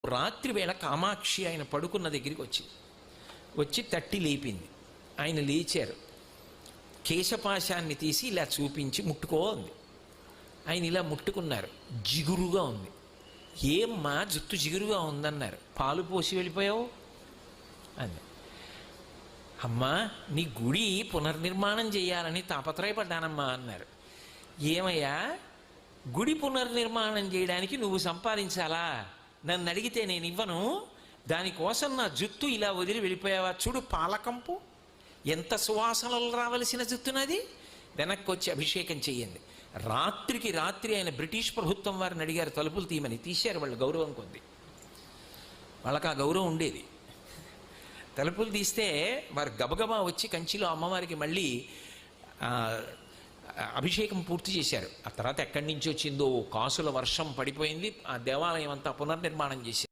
రాత్రి వేళ కామాక్షి ఆయన పడుకున్న దగ్గరికి వచ్చి తట్టి లేపింది. ఆయన లేచారు. కేశపాశాన్ని తీసి ఇలా చూపించి ముట్టుకో ఉంది. ఆయన ఇలా ముట్టుకున్నారు. జిగురుగా ఉంది. ఏమ్మా జుట్టు జిగురుగా ఉందన్నారు. పాలు పోసి వెళ్ళిపోయావు అని. అమ్మా నీ గుడి పునర్నిర్మాణం చేయాలని తాపత్రయపడ్డానమ్మా అన్నారు. ఏమయ్యా గుడి పునర్నిర్మాణం చేయడానికి నువ్వు సంపాదించాలా? నన్ను అడిగితే నేను ఇవ్వను. దానికోసం నా జుట్టు ఇలా వదిలి వెళ్ళిపోయావా? చూడు పాలకంపు ఎంత సువాసనలు రావలసిన జుట్టునది. వెనక్కి వచ్చి అభిషేకం చెయ్యండి. రాత్రికి రాత్రి ఆయన బ్రిటిష్ ప్రభుత్వం వారిని అడిగారు తలుపులు తీయమని. తీశారు వాళ్ళు గౌరవం కొద్ది. వాళ్ళకి ఆ గౌరవం ఉండేది. తలుపులు తీస్తే వారు గబగబా వచ్చి కంచిలో అమ్మవారికి మళ్ళీ అభిషేకం పూర్తి చేశారు. ఆ తర్వాత ఎక్కడి నుంచి వచ్చిందో కాసుల వర్షం పడిపోయింది. ఆ దేవాలయం అంతా పునర్నిర్మాణం చేశారు.